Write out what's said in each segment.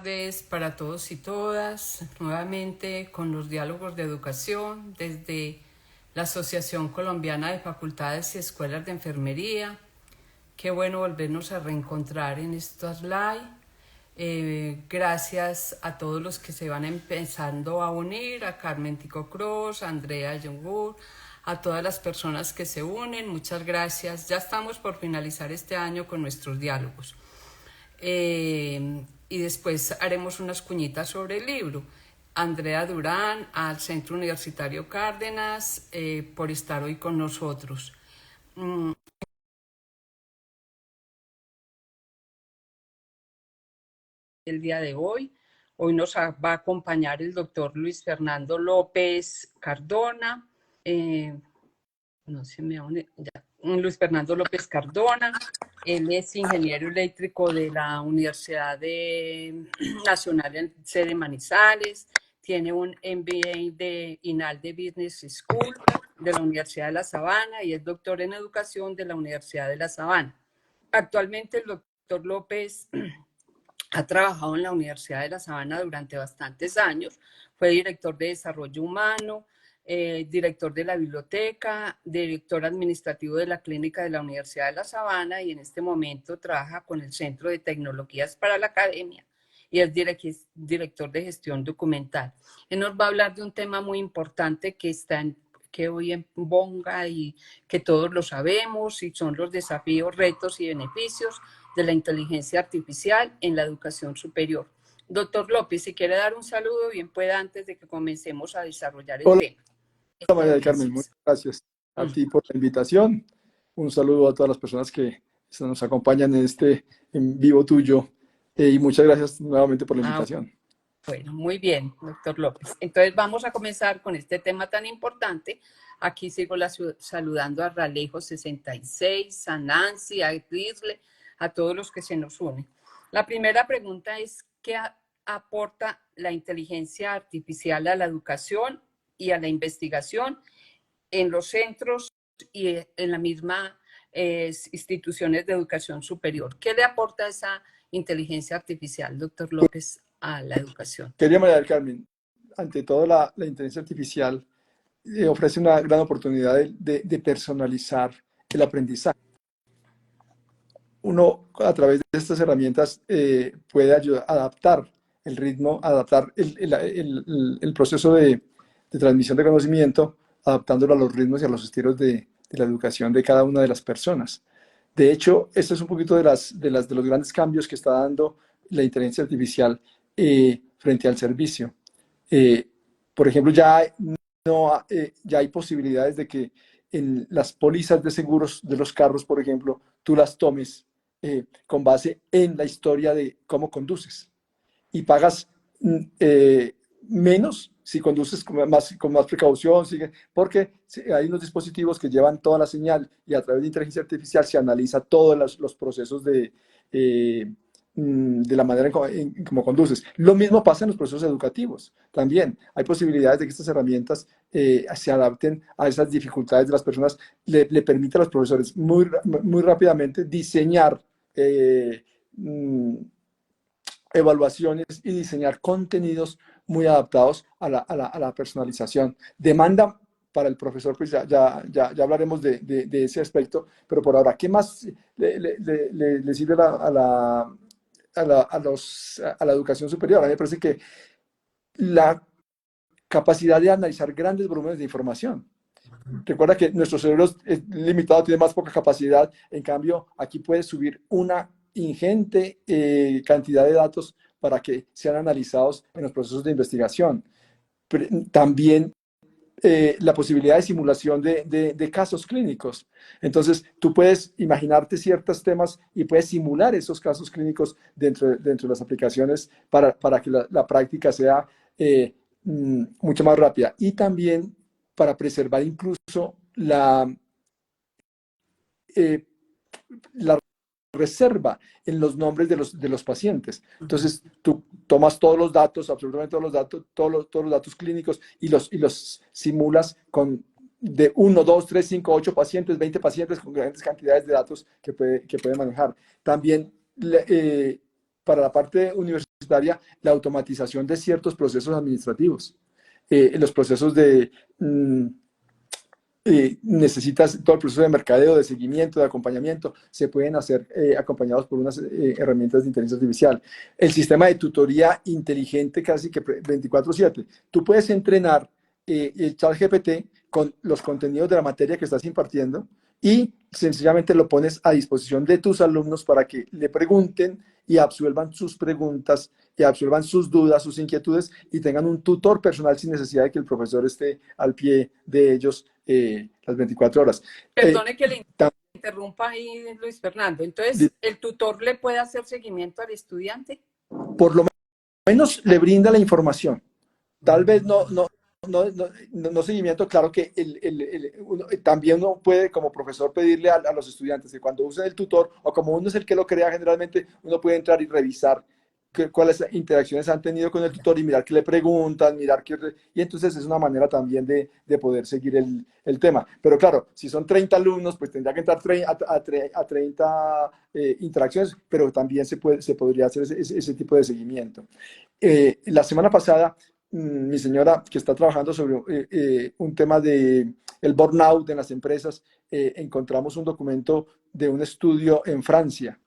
tardes para todos y todas, nuevamente con los diálogos de educación desde la Asociación Colombiana de Facultades y Escuelas de Enfermería. Qué bueno volvernos a reencontrar en estos live. Gracias a todos los que se van empezando a unir, a Carmen Tico Cruz, a Andrea Youngur, a todas las personas que se unen, muchas gracias. Ya estamos por finalizar este año con nuestros diálogos. Y después haremos unas cuñitas sobre el libro. Andrea Durán, al Centro Universitario Cárdenas, por estar hoy con nosotros. El día de hoy nos va a acompañar el doctor Luis Fernando López Cardona. Luis Fernando López Cardona. Él es ingeniero eléctrico de la Universidad Nacional en sede Manizales. Tiene un MBA de INALDE Business School de la Universidad de La Sabana y es doctor en educación de la Universidad de La Sabana. Actualmente el doctor López ha trabajado en la Universidad de La Sabana durante bastantes años. Fue director de desarrollo humano, director de la biblioteca, director administrativo de la clínica de la Universidad de La Sabana y en este momento trabaja con el Centro de Tecnologías para la Academia y es director de gestión documental. Él nos va a hablar de un tema muy importante que hoy en boga y que todos lo sabemos y son los desafíos, retos y beneficios de la inteligencia artificial en la educación superior. Doctor López, si quiere dar un saludo, bien pueda antes de que comencemos a desarrollar el tema. Hola María del Carmen, muchas gracias a ti por la invitación. Un saludo a todas las personas que nos acompañan en este en vivo tuyo y muchas gracias nuevamente por la invitación. Bueno, muy bien, doctor López. Entonces vamos a comenzar con este tema tan importante. Aquí sigo saludando a Ralejo 66, a Nancy, a Rizle, a todos los que se nos unen. La primera pregunta es, ¿qué aporta la inteligencia artificial a la educación y a la investigación en los centros y en la misma instituciones de educación superior? ¿Qué le aporta esa inteligencia artificial, doctor López, a la educación? Querida María del Carmen, ante todo la inteligencia artificial ofrece una gran oportunidad de personalizar el aprendizaje. Uno a través de estas herramientas puede ayudar a adaptar el ritmo, adaptar el proceso de transmisión de conocimiento, adaptándolo a los ritmos y a los estilos de la educación de cada una de las personas. De hecho, esto es un poquito de los grandes cambios que está dando la inteligencia artificial frente al servicio. Por ejemplo, ya hay posibilidades de que en las pólizas de seguros de los carros, por ejemplo, tú las tomes con base en la historia de cómo conduces y pagas menos si conduces con más precaución, porque hay unos dispositivos que llevan toda la señal y a través de inteligencia artificial se analiza todos los procesos de la manera en cómo conduces. Lo mismo pasa en los procesos educativos. También hay posibilidades de que estas herramientas se adapten a esas dificultades de las personas, le permite a los profesores muy rápidamente diseñar evaluaciones y diseñar contenidos muy adaptados a la personalización. Demanda para el profesor, pues ya hablaremos de ese aspecto, pero por ahora, ¿qué más le sirve a la educación superior? A mí me parece que la capacidad de analizar grandes volúmenes de información. Recuerda que nuestro cerebro es limitado, tiene más poca capacidad, en cambio, aquí puedes subir una ingente cantidad de datos para que sean analizados en los procesos de investigación. Pero también la posibilidad de simulación de casos clínicos. Entonces, tú puedes imaginarte ciertos temas y puedes simular esos casos clínicos dentro de las aplicaciones para que la práctica sea mucho más rápida. Y también para preservar incluso la reserva en los nombres de los pacientes. Entonces, tú tomas todos los datos, absolutamente todos los datos clínicos y los simulas de 1, 2, 3, 5, 8 pacientes, 20 pacientes con grandes cantidades de datos que puede manejar. También, para la parte universitaria, universitaria la automatización de ciertos procesos administrativos. Los procesos de... necesitas todo el proceso de mercadeo, de seguimiento, de acompañamiento, se pueden hacer acompañados por unas herramientas de inteligencia artificial. El sistema de tutoría inteligente casi que 24/7. Tú puedes entrenar el ChatGPT con los contenidos de la materia que estás impartiendo y sencillamente lo pones a disposición de tus alumnos para que le pregunten y absuelvan sus preguntas, y absuelvan sus dudas, sus inquietudes y tengan un tutor personal sin necesidad de que el profesor esté al pie de ellos las 24 horas. Perdone que le interrumpa ahí, Luis Fernando. Entonces, ¿el tutor le puede hacer seguimiento al estudiante? Por lo menos le brinda la información. Tal vez no seguimiento, claro que también uno puede como profesor pedirle a los estudiantes que cuando usen el tutor, o como uno es el que lo crea generalmente, uno puede entrar y revisar cuáles interacciones han tenido con el tutor y mirar qué le preguntan, y entonces es una manera también de poder seguir el tema. Pero claro, si son 30 alumnos, pues tendría que entrar a 30 interacciones, pero también se podría hacer ese tipo de seguimiento. La semana pasada, mi señora, que está trabajando sobre un tema de el burnout en las empresas, encontramos un documento de un estudio en Francia.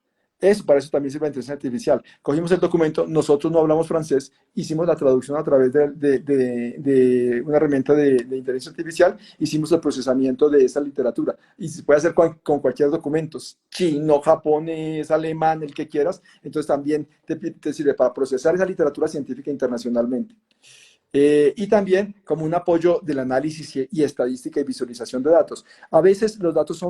Para eso también sirve la inteligencia artificial. Cogimos el documento, nosotros no hablamos francés, hicimos la traducción a través de una herramienta de inteligencia artificial, hicimos el procesamiento de esa literatura. Y se puede hacer con cualquier documento, chino, japonés, alemán, el que quieras. Entonces también te sirve para procesar esa literatura científica internacionalmente. Y también como un apoyo del análisis y estadística y visualización de datos. A veces los datos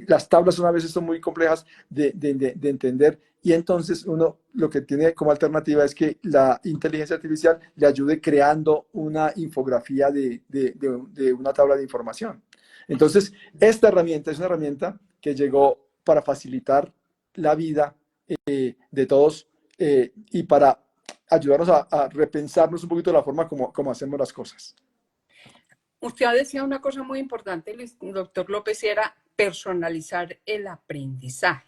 las tablas a veces son muy complejas de entender, y entonces uno lo que tiene como alternativa es que la inteligencia artificial le ayude creando una infografía de una tabla de información. Entonces, esta herramienta es una herramienta que llegó para facilitar la vida de todos y para ayudarnos a repensarnos un poquito la forma como hacemos las cosas. Usted decía una cosa muy importante, doctor López, y era personalizar el aprendizaje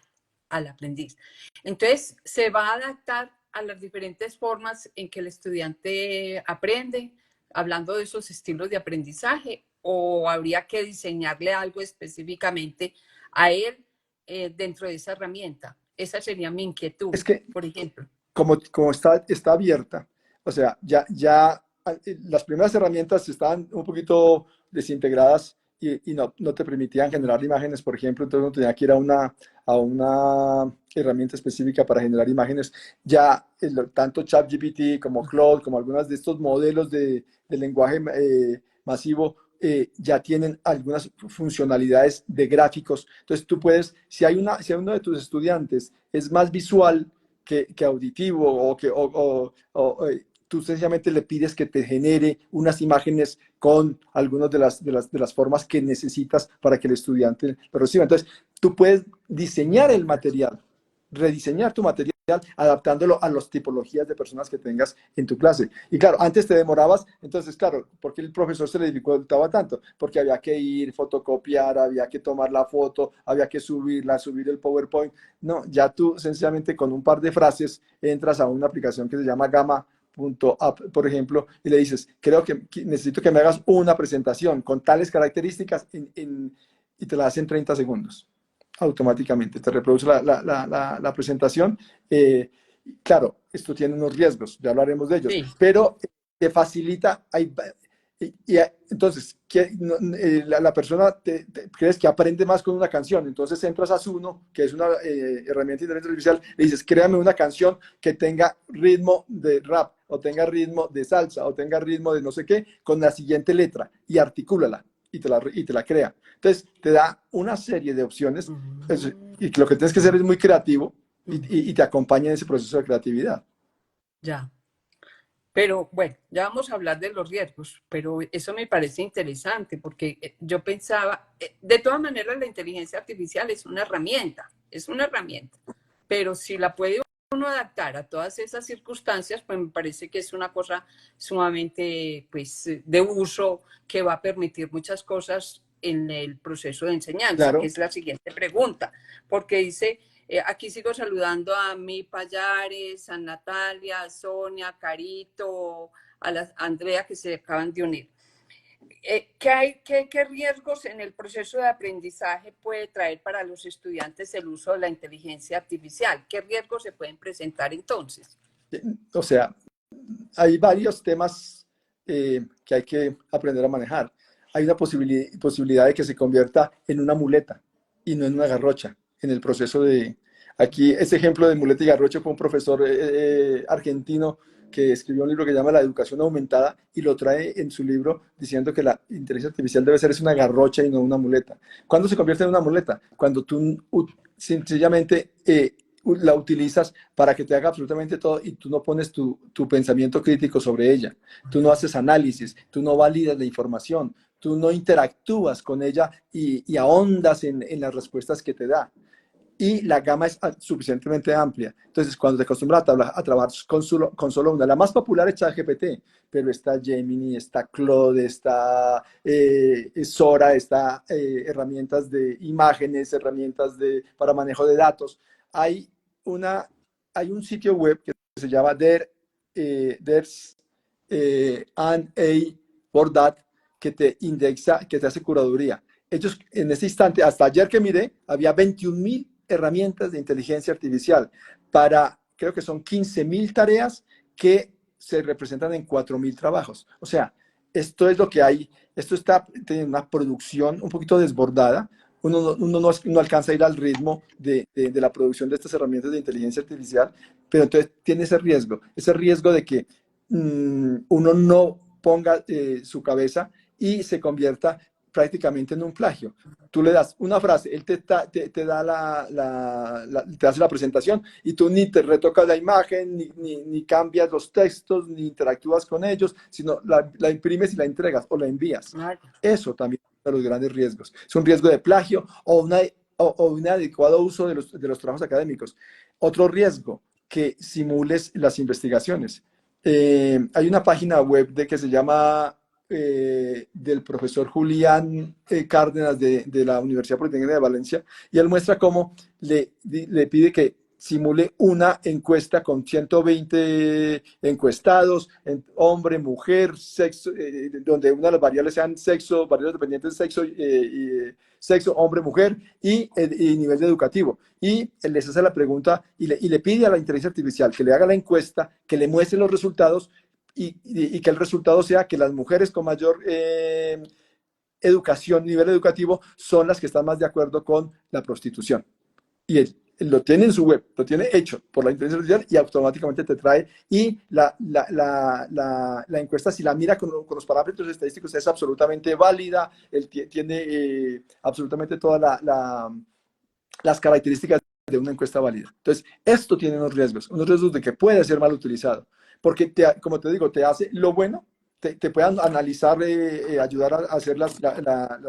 al aprendiz. Entonces, se va a adaptar a las diferentes formas en que el estudiante aprende, hablando de esos estilos de aprendizaje, o habría que diseñarle algo específicamente a él dentro de esa herramienta. Esa sería mi inquietud, es que, por ejemplo. Como está abierta, o sea, ya las primeras herramientas estaban un poquito desintegradas y no te permitían generar imágenes, por ejemplo, entonces uno tenía que ir a una herramienta específica para generar imágenes. Ya tanto ChatGPT como Claude, como algunos de estos modelos de lenguaje masivo, ya tienen algunas funcionalidades de gráficos. Entonces tú puedes, si uno de tus estudiantes es más visual que auditivo, tú sencillamente le pides que te genere unas imágenes con algunas de las formas que necesitas para que el estudiante lo reciba. Entonces, tú puedes diseñar el material, rediseñar tu material, adaptándolo a las tipologías de personas que tengas en tu clase. Y claro, antes te demorabas, entonces, claro, ¿por qué el profesor se le dificultaba tanto? Porque había que ir, fotocopiar, había que tomar la foto, había que subir el PowerPoint. No, ya tú sencillamente con un par de frases entras a una aplicación que se llama Gamma.app, por ejemplo, y le dices, creo que necesito que me hagas una presentación con tales características y te la hacen en 30 segundos. Automáticamente te reproduce la presentación. Claro, esto tiene unos riesgos, ya hablaremos de ellos, Sí. pero te facilita. Entonces, la persona crees que aprende más con una canción, entonces entras a Suno, que es una herramienta de inteligencia artificial, le dices, créame una canción que tenga ritmo de rap, o tenga ritmo de salsa, o tenga ritmo de no sé qué, con la siguiente letra, y articúlala, y te la crea. Entonces, te da una serie de opciones, y lo que tienes que hacer es muy creativo, y te acompaña en ese proceso de creatividad. Ya. Pero bueno, ya vamos a hablar de los riesgos, pero eso me parece interesante porque yo pensaba, de todas maneras la inteligencia artificial es una herramienta, pero si la puede uno adaptar a todas esas circunstancias, pues me parece que es una cosa sumamente pues, de uso que va a permitir muchas cosas en el proceso de enseñanza, que Claro. es la siguiente pregunta, porque dice Aquí sigo saludando a mi Payares, a Natalia, a Sonia, a Carito, a Andrea que se acaban de unir. ¿Qué riesgos en el proceso de aprendizaje puede traer para los estudiantes el uso de la inteligencia artificial? ¿Qué riesgos se pueden presentar entonces? O sea, hay varios temas que hay que aprender a manejar. Hay una posibilidad de que se convierta en una muleta y no en una garrocha en el proceso de... Aquí, ese ejemplo de muleta y garrocha fue un profesor argentino que escribió un libro que se llama La educación aumentada y lo trae en su libro diciendo que la inteligencia artificial debe ser una garrocha y no una muleta. ¿Cuándo se convierte en una muleta? Cuando tú sencillamente la utilizas para que te haga absolutamente todo y tú no pones tu pensamiento crítico sobre ella. Tú no haces análisis, tú no validas la información, tú no interactúas con ella y ahondas en las respuestas que te da. Y la gama es suficientemente amplia. Entonces, cuando te acostumbras a trabajar con solo una, la más popular es ChatGPT, pero está Gemini, está Claude, está Sora, está herramientas de imágenes, herramientas para manejo de datos. Hay un sitio web que se llama There's an A for that, que te indexa, que te hace curaduría. Ellos, en este instante, hasta ayer que miré, había 21,000 herramientas de inteligencia artificial para, creo que son 15,000 tareas que se representan en 4,000 trabajos. O sea, esto es lo que hay. Esto está teniendo una producción un poquito desbordada. Uno no alcanza a ir al ritmo de la producción de estas herramientas de inteligencia artificial, pero entonces tiene ese riesgo de que uno no ponga su cabeza y se convierta prácticamente en un plagio. Tú le das una frase, él te da te hace la presentación y tú ni te retocas la imagen, ni cambias los textos, ni interactúas con ellos, sino la imprimes y la entregas o la envías. Eso también es uno de los grandes riesgos. Es un riesgo de plagio o un adecuado uso de los trabajos académicos. Otro riesgo, que simules las investigaciones. Hay una página web que se llama del profesor Julián Cárdenas de la Universidad Politécnica de Valencia, y él muestra cómo le pide que simule una encuesta con 120 encuestados, hombre, mujer, sexo, donde una de las variables sean sexo, variables dependientes de sexo, sexo, hombre, mujer y nivel educativo. Y él les hace la pregunta y le pide a la inteligencia artificial que le haga la encuesta, que le muestre los resultados y que el resultado sea que las mujeres con mayor educación, nivel educativo, son las que están más de acuerdo con la prostitución. Y él lo tiene en su web, lo tiene hecho por la inteligencia artificial y automáticamente te trae. Y la encuesta, si la mira con los parámetros estadísticos, es absolutamente válida. Él tiene absolutamente todas las características de una encuesta válida. Entonces, esto tiene unos riesgos de que puede ser mal utilizado. Porque, como te digo, te hace lo bueno, te puedan analizar, ayudar a hacer los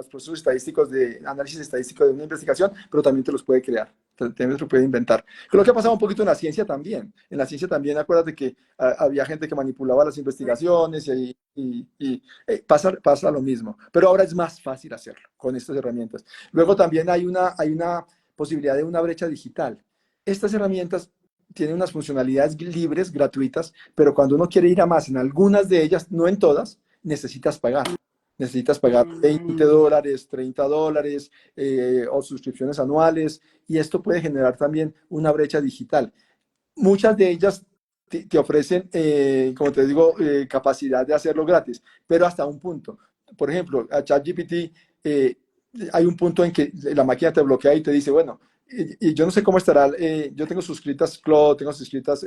procesos estadísticos análisis estadístico de una investigación, pero también te los puede crear, también te lo puede inventar. Creo que ha pasado un poquito en la ciencia también. En la ciencia también, acuérdate que había gente que manipulaba las investigaciones y pasa lo mismo. Pero ahora es más fácil hacerlo con estas herramientas. Luego también hay una posibilidad de una brecha digital. Estas herramientas tiene unas funcionalidades libres, gratuitas, pero cuando uno quiere ir a más en algunas de ellas, no en todas, necesitas pagar. Necesitas pagar $20, $30 o suscripciones anuales, y esto puede generar también una brecha digital. Muchas de ellas te ofrecen, como te digo, capacidad de hacerlo gratis, pero hasta un punto. Por ejemplo, a ChatGPT hay un punto en que la máquina te bloquea y te dice, bueno, y yo no sé cómo estará, yo tengo suscritas Claude, tengo suscritas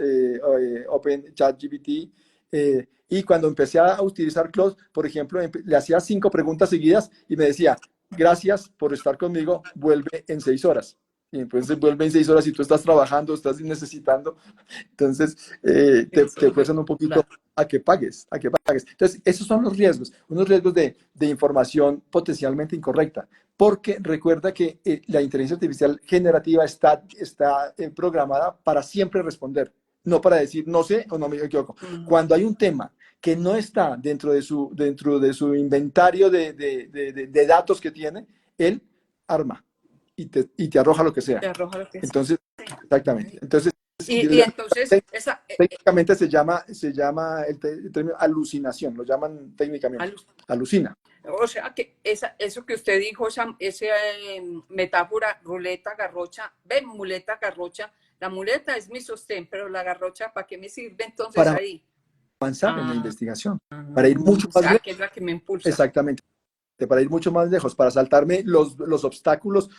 Open ChatGPT, y cuando empecé a utilizar Claude, por ejemplo, le hacía 5 preguntas seguidas y me decía, gracias por estar conmigo, vuelve en 6 horas. Y entonces vuelve en 6 horas y tú estás trabajando, estás necesitando, entonces te fuerzan un poquito a que pagues. Entonces, esos son los riesgos, unos riesgos de información potencialmente incorrecta, porque recuerda que la inteligencia artificial generativa está programada para siempre responder, no para decir no sé o no me equivoco. Cuando hay un tema que no está dentro de su inventario de datos que tiene, él arma y te arroja lo que sea. Entonces, exactamente. Entonces, Y entonces, esa, técnicamente se llama el término alucinación, lo llaman técnicamente, alu- alucina. o sea que eso que usted dijo, esa metáfora, ruleta, garrocha, ven, muleta, garrocha, la muleta es mi sostén, pero la garrocha, ¿para qué me sirve entonces Para ahí? avanzar en la Ah, investigación, para ir mucho o más sea, lejos. que es la que me impulsa. Exactamente. Para ir mucho más lejos, para saltarme los obstáculos.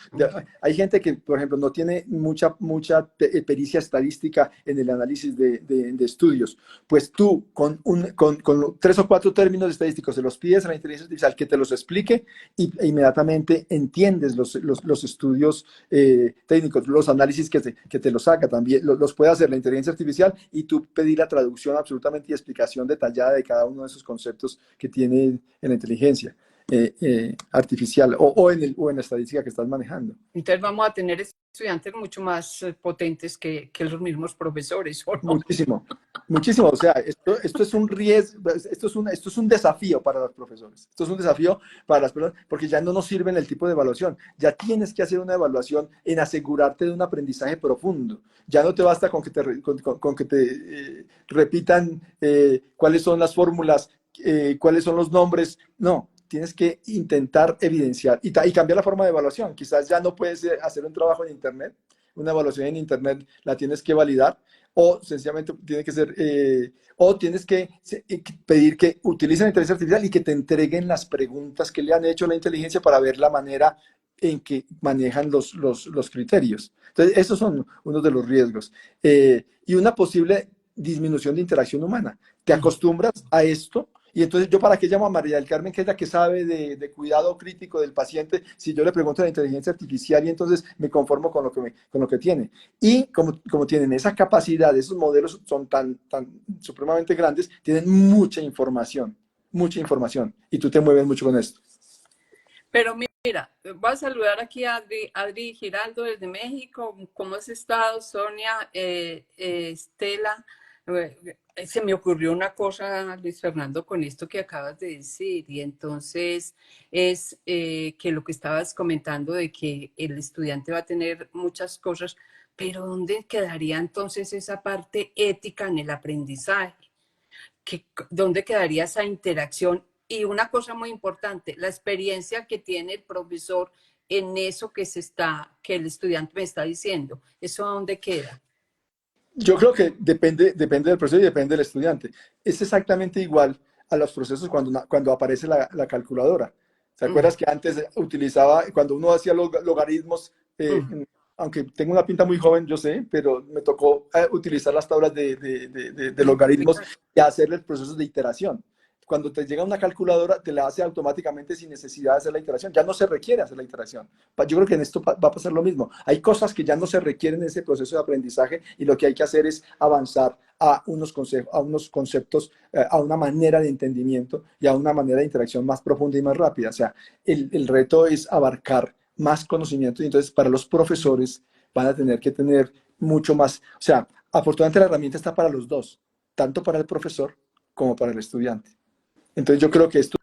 Hay gente que, por ejemplo, no tiene mucha pericia estadística en el análisis de estudios. Pues tú, con 3 o 4 términos estadísticos, se los pides a la inteligencia artificial que te los explique e inmediatamente entiendes los estudios técnicos, los análisis que te los haga también. Los puede hacer la inteligencia artificial y tú pedir la traducción absolutamente y explicación detallada de cada uno de esos conceptos que tiene en la inteligencia artificial o en la estadística que estás manejando. Entonces vamos a tener estudiantes mucho más potentes que los mismos profesores, ¿o no? Muchísimo, muchísimo. O sea, esto es un riesgo, esto es un desafío para los profesores. Esto es un desafío para las personas porque ya no nos sirven el tipo de evaluación. Ya tienes que hacer una evaluación en asegurarte de un aprendizaje profundo. Ya no te basta con que te repitan cuáles son las fórmulas, cuáles son los nombres. No, tienes que intentar evidenciar y cambiar la forma de evaluación. Quizás ya no puedes hacer un trabajo en Internet, una evaluación en Internet la tienes que validar o sencillamente tiene que ser, o tienes que pedir que utilicen la inteligencia artificial y que te entreguen las preguntas que le han hecho a la inteligencia para ver la manera en que manejan los criterios. Entonces, esos son uno de los riesgos. Y una posible disminución de interacción humana. Te acostumbras a esto y entonces, ¿yo para qué llamo a María del Carmen, que es la que sabe de cuidado crítico del paciente, si yo le pregunto a la inteligencia artificial y entonces me conformo con lo que tiene? Y como tienen esa capacidad, esos modelos son tan supremamente grandes, tienen mucha información, y tú te mueves mucho con esto. Pero mira, voy a saludar aquí a Adri Giraldo desde México. ¿Cómo has estado, Sonia? Estela. Se me ocurrió una cosa, Luis Fernando, con esto que acabas de decir, y entonces es que lo que estabas comentando de que el estudiante va a tener muchas cosas, pero ¿dónde quedaría entonces esa parte ética en el aprendizaje? ¿Dónde quedaría esa interacción? Y una cosa muy importante, la experiencia que tiene el profesor en eso que el estudiante me está diciendo, ¿eso dónde queda? Yo creo que depende del proceso y depende del estudiante. Es exactamente igual a los procesos cuando aparece la calculadora. ¿Te acuerdas que antes utilizaba, cuando uno hacía los logaritmos, aunque tengo una pinta muy joven, yo sé, pero me tocó utilizar las tablas de logaritmos y hacer el proceso de iteración? Cuando te llega una calculadora, te la hace automáticamente sin necesidad de hacer la iteración. Ya no se requiere hacer la iteración. Yo creo que en esto va a pasar lo mismo. Hay cosas que ya no se requieren en ese proceso de aprendizaje y lo que hay que hacer es avanzar a unos conceptos, a una manera de entendimiento y a una manera de interacción más profunda y más rápida. O sea, el reto es abarcar más conocimiento y entonces para los profesores van a tener que tener mucho más. O sea, afortunadamente la herramienta está para los dos, tanto para el profesor como para el estudiante. Entonces yo creo que estos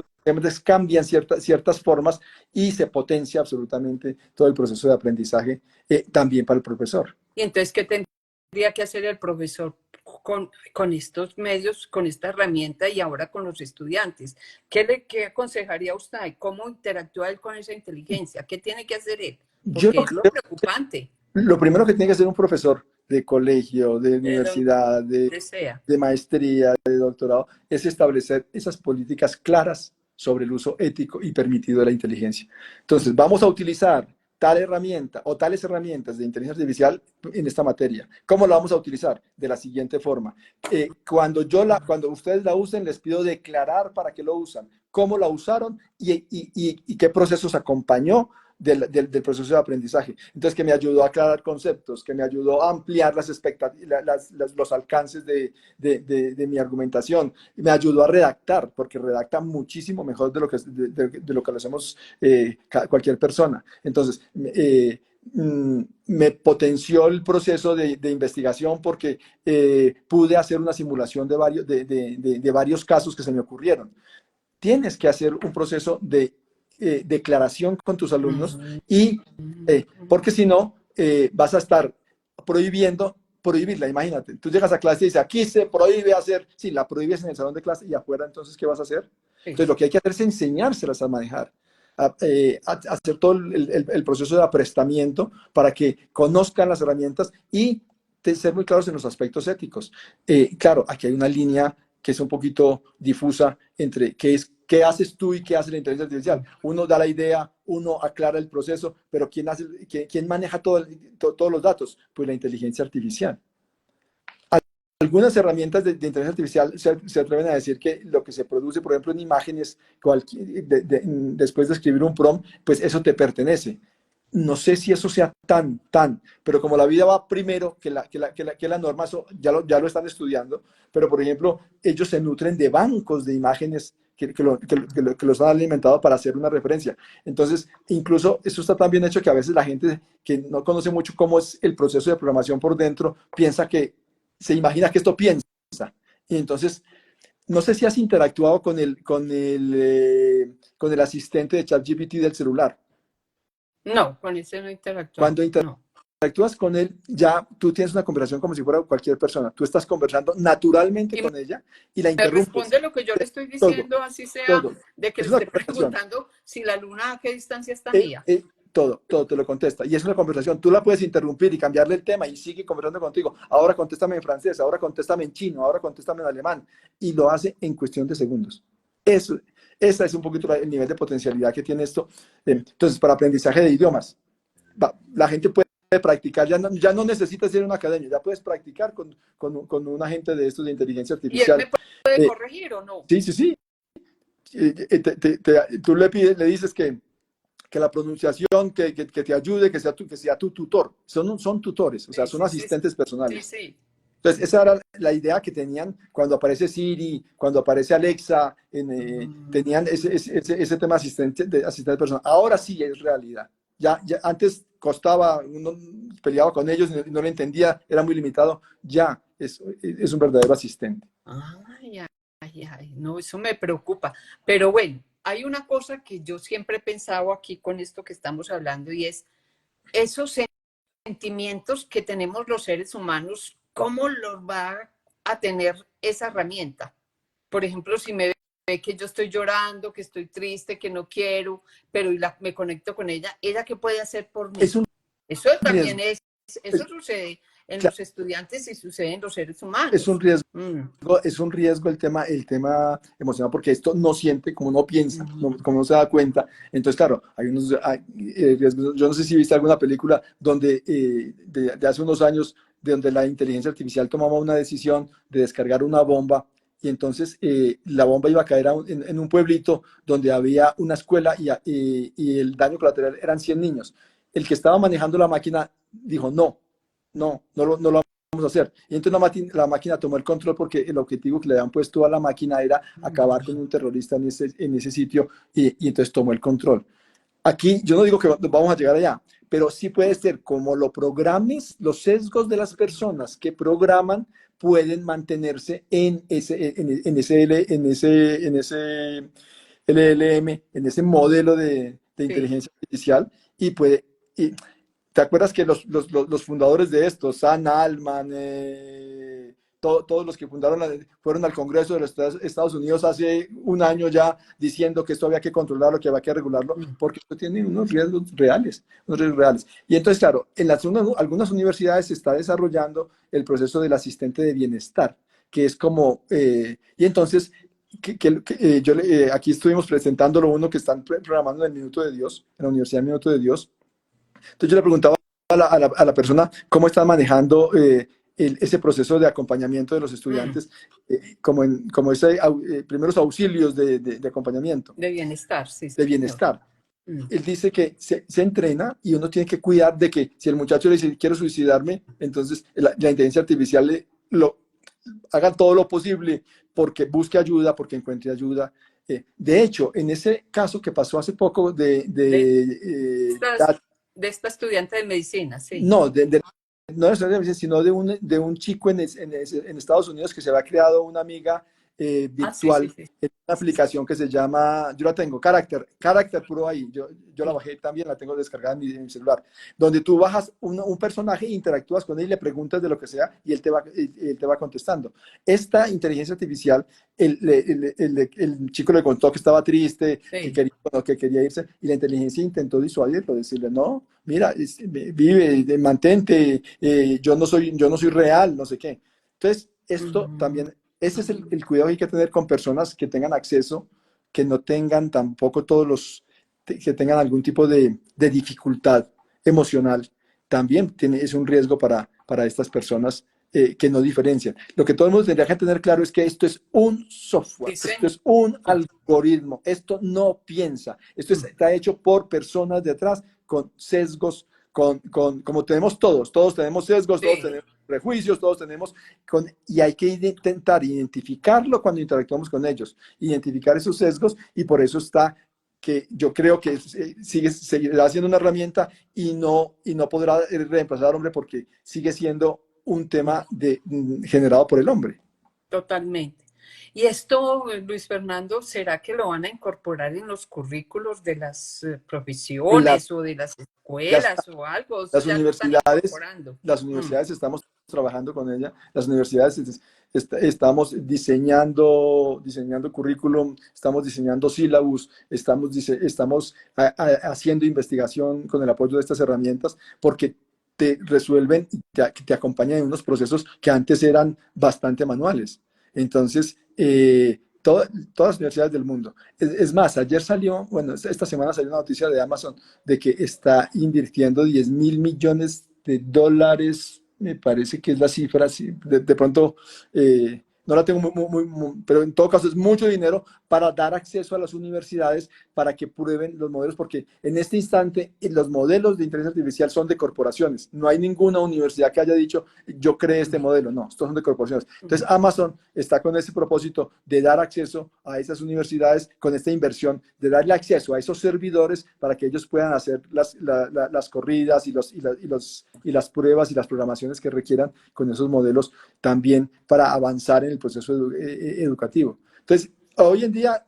cambian ciertas formas y se potencia absolutamente todo el proceso de aprendizaje también para el profesor. Y entonces, ¿qué tendría que hacer el profesor con estos medios, con esta herramienta y ahora con los estudiantes? ¿Qué aconsejaría usted? ¿Cómo interactúa él con esa inteligencia? ¿Qué tiene que hacer él? Yo Porque es lo preocupante. lo primero que tiene que hacer un profesor de colegio, de De universidad, donde sea. de maestría, de doctorado, es establecer esas políticas claras sobre el uso ético y permitido de la inteligencia. Entonces, vamos a utilizar tal herramienta o tales herramientas de inteligencia artificial en esta materia. ¿Cómo la vamos a utilizar? De la siguiente forma. Cuando ustedes la usen, les pido declarar para qué lo usan, cómo la usaron y qué procesos acompañó del proceso de aprendizaje. Entonces, que me ayudó a aclarar conceptos, que me ayudó a ampliar las expectativas, los alcances de mi argumentación, me ayudó a redactar, porque redacta muchísimo mejor de lo que lo hacemos cualquier persona. Entonces, me potenció el proceso de investigación porque pude hacer una simulación de varios casos que se me ocurrieron. Tienes que hacer un proceso de declaración con tus alumnos y porque si no vas a estar prohibirla, imagínate. Tú llegas a clase y dices, aquí se prohíbe hacer, sí, la prohíbes en el salón de clase y afuera, entonces, ¿qué vas a hacer? Sí. Entonces, lo que hay que hacer es enseñárselas a manejar, a hacer todo el proceso de aprestamiento para que conozcan las herramientas y ser muy claros en los aspectos éticos. Claro, aquí hay una línea que es un poquito difusa entre qué haces tú y qué hace la inteligencia artificial. Uno da la idea, uno aclara el proceso, pero ¿quién maneja todos los datos? Pues la inteligencia artificial. Algunas herramientas de inteligencia artificial se atreven a decir que lo que se produce, por ejemplo, en imágenes, después de escribir un prompt, pues eso te pertenece. No sé si eso sea tan, pero como la vida va primero que la norma, eso ya lo están estudiando, pero por ejemplo, ellos se nutren de bancos de imágenes que los han alimentado para hacer una referencia. Entonces, incluso eso está tan bien hecho que a veces la gente que no conoce mucho cómo es el proceso de programación por dentro, piensa que se imagina que esto piensa. Y entonces, no sé si has interactuado con el asistente de ChatGPT del celular. No, con ese no he interactuado. Cuando interactúas con él, ya tú tienes una conversación como si fuera cualquier persona. Tú estás conversando naturalmente Y con ella y la me interrumpes. responde lo que yo le estoy Todo, diciendo, así sea, todo. de que Es le una esté conversación. preguntando si la luna a qué distancia está mía. Todo te lo contesta. Y es una conversación. Tú la puedes interrumpir y cambiarle el tema y sigue conversando contigo. Ahora contéstame en francés, ahora contéstame en chino, ahora contéstame en alemán. Y lo hace en cuestión de segundos. Ese es un poquito el nivel de potencialidad que tiene esto. Entonces, para aprendizaje de idiomas, la gente puede practicar, ya no necesitas ir a una academia, ya puedes practicar con un agente de estos de inteligencia ¿Y él artificial. me puede Eh, corregir o no? sí. Tú le dices que la pronunciación, que te ayude, que sea tu tutor. Son tutores, o sea, son asistentes personales. Sí. Entonces, esa era la idea que tenían cuando aparece Siri, cuando aparece Alexa, tenían ese tema de asistente personal. Ahora sí es realidad. Ya antes costaba, uno peleaba con ellos y no lo entendía, era muy limitado. Ya es un verdadero asistente. Ay, no, eso me preocupa. Pero bueno, hay una cosa que yo siempre he pensado aquí con esto que estamos hablando y es esos sentimientos que tenemos los seres humanos, ¿cómo los va a tener esa herramienta? Por ejemplo, si me ve que yo estoy llorando, que estoy triste, que no quiero, pero me conecto con ella, ¿ella qué puede hacer por mí? Es un Eso también riesgo. eso sucede en Claro, los estudiantes y sucede en los seres humanos. es un riesgo. Mm. Es un riesgo el tema emocional porque esto no siente como no piensa, como no se da cuenta. Entonces, claro, hay unos riesgos. Yo no sé si viste alguna película donde de hace unos años, de donde la inteligencia artificial tomaba una decisión de descargar una bomba y entonces la bomba iba a caer en un pueblito donde había una escuela y el daño colateral eran 100 niños. El que estaba manejando la máquina dijo, no lo vamos a hacer. Y entonces la máquina tomó el control porque el objetivo que le habían puesto a la máquina era acabar con un terrorista en ese sitio y entonces tomó el control. Aquí yo no digo que vamos a llegar allá, pero sí puede ser como lo programes, los sesgos de las personas que programan pueden mantenerse en ese LLM, en ese modelo de Sí. inteligencia artificial y ¿te acuerdas que los fundadores de esto, Sam Altman, todos los que fueron al Congreso de los Estados Unidos hace un año ya diciendo que esto había que controlarlo, que había que regularlo, porque esto tiene unos riesgos reales, Y entonces, claro, algunas universidades se está desarrollando el proceso del asistente de bienestar, que es como, y entonces, aquí estuvimos presentándolo uno que están programando en el Minuto de Dios, en la Universidad Minuto de Dios. Entonces yo le preguntaba a la persona cómo están manejando ese proceso de acompañamiento de los estudiantes, como primeros auxilios de acompañamiento, De bienestar, sí, de señor. bienestar. Él dice que se entrena y uno tiene que cuidar de que si el muchacho le dice quiero suicidarme, entonces la inteligencia artificial haga todo lo posible porque busque ayuda, porque encuentre ayuda. De hecho, en ese caso que pasó hace poco de esta estudiante de medicina, sí. no, no de sino de un chico en Estados Unidos que se había creado una amiga Sí, sí, virtual sí. en una aplicación que se llama, yo la tengo, Character Pro ahí, yo la bajé también, la tengo descargada en mi celular, donde tú bajas un personaje, interactúas con él y le preguntas de lo que sea y él te va contestando. Esta inteligencia artificial, el chico le contó que estaba triste, Sí. que quería irse, y la inteligencia intentó disuadirlo, decirle, no, mira, vive, mantente, yo no soy real, no sé qué. Entonces, esto Ujú. también, ese es el cuidado que hay que tener con personas que tengan acceso, que no tengan tampoco que tengan algún tipo de dificultad emocional. También es un riesgo para estas personas que no diferencian. Lo que todo el mundo tendría que tener claro es que esto es un software, Sí, esto señor. es un algoritmo, esto no piensa, esto está hecho por personas detrás con sesgos, como tenemos todos tenemos sesgos, todos Sí, tenemos prejuicios, todos tenemos, y hay que intentar identificarlo cuando interactuamos con ellos, identificar esos sesgos, y por eso está que yo creo que seguirá siendo una herramienta y no podrá reemplazar al hombre porque sigue siendo un tema generado por el hombre. totalmente. Y esto, Luis Fernando, ¿será que lo van a incorporar en los currículos de las La- profesiones o de las ya está. escuelas o algo? Eso Las ya lo están universidades, incorporando. las Mm. universidades estamos trabajando con ella. Las universidades estamos diseñando currículum, estamos diseñando sílabus, estamos haciendo investigación con el apoyo de estas herramientas porque te resuelven y te acompañan en unos procesos que antes eran bastante manuales. Entonces, todas las universidades del mundo. Es más, ayer salió, bueno, esta semana salió una noticia de Amazon de que está invirtiendo 10.000 millones de dólares, me parece que es la cifra, sí, de pronto no la tengo pero en todo caso es mucho dinero para dar acceso a las universidades para que prueben los modelos, porque en este instante los modelos de inteligencia artificial son de corporaciones. No hay ninguna universidad que haya dicho, yo creé este modelo. No, estos son de corporaciones. Entonces, Amazon está con ese propósito de dar acceso a esas universidades con esta inversión, de darle acceso a esos servidores para que ellos puedan hacer las corridas y las pruebas y las programaciones que requieran con esos modelos también para avanzar en el proceso educativo. Entonces, hoy en día,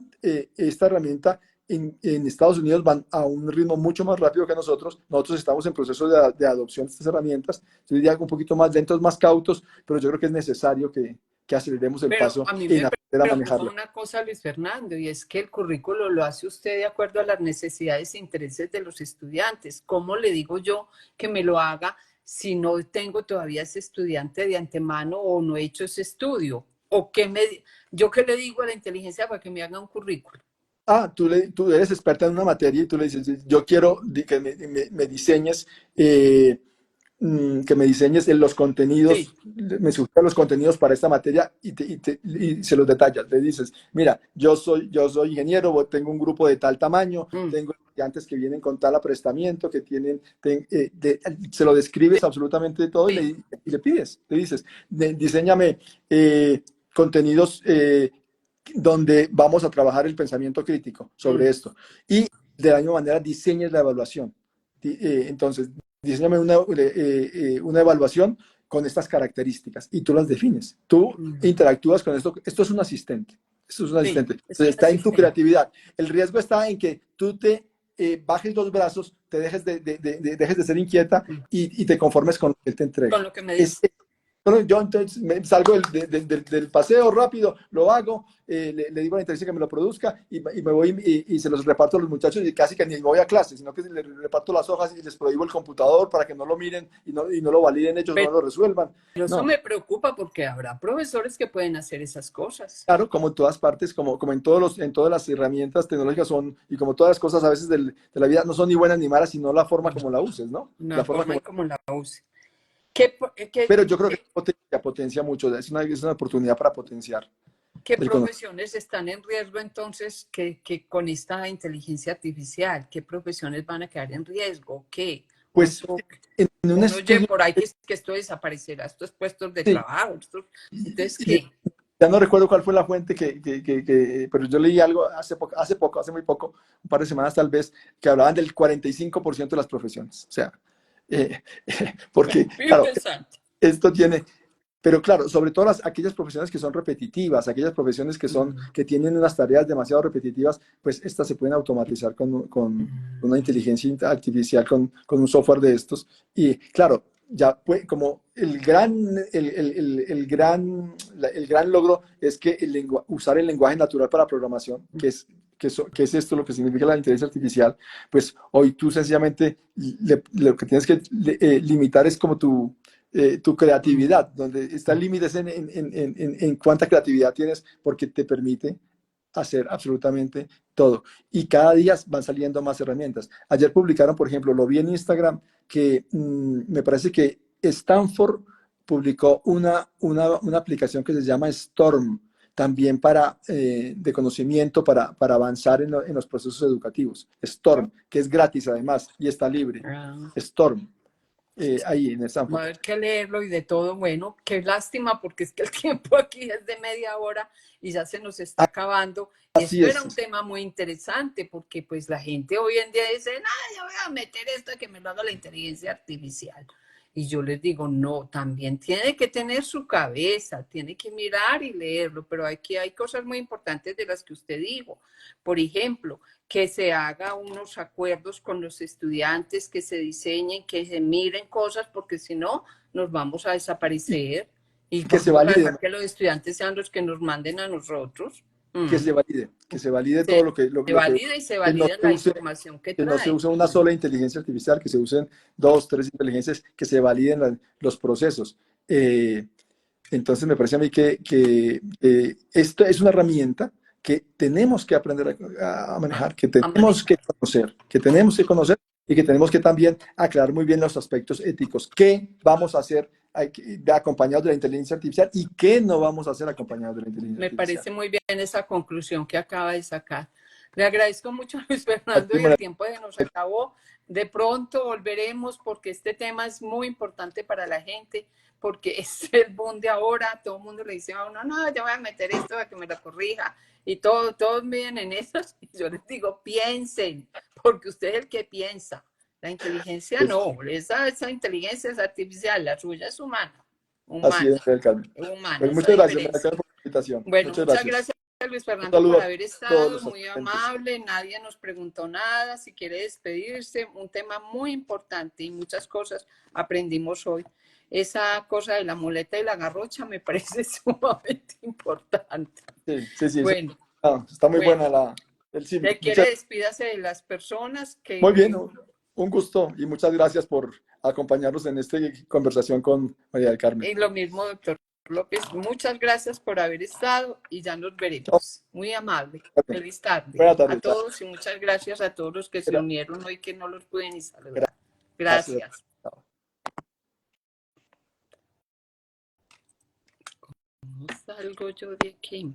esta herramienta en Estados Unidos van a un ritmo mucho más rápido que nosotros. Nosotros estamos en proceso de adopción de estas herramientas. Yo diría un poquito más lentos, más cautos, pero yo creo que es necesario que aceleremos el Pero paso a mí en me aprender a preocupa manejarla. una cosa, Luis Fernando, y es que el currículo lo hace usted de acuerdo a las necesidades e intereses de los estudiantes. ¿Cómo le digo yo que me lo haga si no tengo todavía ese estudiante de antemano o no he hecho ese estudio? ¿O yo qué le digo a la inteligencia para que me haga un currículo? Tú eres experta en una materia y tú le dices, yo quiero que me diseñes, que me diseñes en los Sí. contenidos, me sugieras los contenidos para esta materia y se los detallas. Le dices, mira, yo soy ingeniero, tengo un grupo de tal tamaño, Mm. tengo estudiantes que vienen con tal aprestamiento, que tienen, se lo describes absolutamente todo Sí. y le pides, le dices, diseñame contenidos donde vamos a trabajar el pensamiento crítico sobre Mm. esto. Y de la misma manera diseñes la evaluación. Entonces, diseñame una evaluación con estas características y tú las defines. Tú Mm. interactúas con esto. Esto es un asistente. Esto es un Sí, asistente. es un Entonces, está en tu asistente. creatividad. El riesgo está en que tú te bajes los brazos, te dejes de ser inquieta Mm. y te conformes con lo que él te Con entrega. lo que me Es, dice. bueno, yo entonces me salgo del paseo rápido, lo hago, le digo a la inteligencia que me lo produzca y me voy y se los reparto a los muchachos y casi que ni voy a clase, sino que les reparto las hojas y les prohíbo el computador para que no lo miren y no lo validen ellos, no Pero lo resuelvan. eso No, me preocupa porque habrá profesores que pueden hacer esas cosas. claro, como en todas partes, como en todas las herramientas tecnológicas son, y como todas las cosas a veces de la vida no son ni buenas ni malas, sino la forma como la uses, ¿no? La La forma forma como. en cómo la use. ¿Qué, Pero yo creo que potencia mucho, es una oportunidad para potenciar qué el conocimiento. profesiones están en riesgo entonces que con esta inteligencia artificial? ¿Qué profesiones van a quedar en riesgo? ¿Qué? Pues en un Uno oye estudio, por ahí que esto desaparecerá, estos puestos de sí, trabajo. Entonces, y ¿qué? ya no recuerdo cuál fue la fuente pero yo leí algo hace muy poco, un par de semanas tal vez, que hablaban del 45% de las profesiones. O sea, porque, Bien claro, pensante. esto tiene, Pero claro, sobre todo aquellas profesiones que son repetitivas, aquellas profesiones que tienen unas tareas demasiado repetitivas, pues estas se pueden automatizar con una inteligencia artificial, con un software de estos. Y claro, ya como el gran logro es que usar el lenguaje natural para programación, que es esto lo que significa la inteligencia artificial, pues hoy tú sencillamente lo que tienes que limitar es como tu creatividad, donde está el límite en cuánta creatividad tienes, porque te permite hacer absolutamente todo. Y cada día van saliendo más herramientas. Ayer publicaron, por ejemplo, lo vi en Instagram, que me parece que Stanford publicó una aplicación que se llama Storm, también de conocimiento para avanzar en los procesos educativos. Storm, que es gratis además y está libre. Storm. Ahí en Stanford. Va a haber que leerlo y de todo. Bueno, qué lástima porque es que el tiempo aquí es de media hora y ya se nos está acabando. Y Así esto es. era un tema muy interesante porque pues la gente hoy en día dice, no, yo voy a meter esto de que me lo haga la inteligencia artificial. Y yo les digo, no, también tiene que tener su cabeza, tiene que mirar y leerlo, pero aquí hay cosas muy importantes de las que usted dijo. Por ejemplo, que se haga unos acuerdos con los estudiantes, que se diseñen, que se miren cosas, porque si no, nos vamos a desaparecer y que se vamos a valide, dejar que los estudiantes sean los que nos manden a nosotros. que se valide todo lo que, Se valida y se que no valida se la use, información que que no se trae. use una sola inteligencia artificial, que se usen dos, tres inteligencias, que se validen los procesos. Entonces me parece a mí que esto es una herramienta que tenemos que aprender a manejar, que tenemos que conocer y que tenemos que también aclarar muy bien los aspectos éticos. ¿Qué vamos a hacer acompañados de la inteligencia artificial y qué no vamos a hacer acompañados de la inteligencia Me artificial? parece muy bien esa conclusión que acaba de sacar. Le agradezco mucho a Luis Fernando y el tiempo se nos acabó. De pronto volveremos porque este tema es muy importante para la gente, porque es el boom de ahora. Todo el mundo le dice a uno, no, yo voy a meter esto para que me lo corrija. Y todos vienen en esas. Y yo les digo, piensen, porque usted es el que piensa. La inteligencia no, esa inteligencia es artificial, la suya es humana. Así Humana, es, Carmen. humana, Pues esa muchas gracias, María diferencia. Carmen, por la invitación. Bueno, Muchas muchas gracias. gracias Luis Un Fernando por saludo haber a todos estado, los muy asistentes. amable, nadie nos preguntó nada, si quiere despedirse, un tema muy importante y muchas cosas aprendimos hoy. Esa cosa de la muleta y la garrocha me parece sumamente importante. Sí. Bueno, Está muy bueno, buena el si símil. quiere despídase de las personas Muy bien, que un gusto y muchas gracias por acompañarnos en esta conversación con María del Carmen. lo mismo, doctor López, muchas gracias por haber estado y ya nos veremos. Muy amable. Feliz tarde Buenas a tardes. todos y muchas gracias a todos los que se unieron hoy que no los pude ni saludar. Gracias. Gracias. ¿Cómo salgo yo de aquí?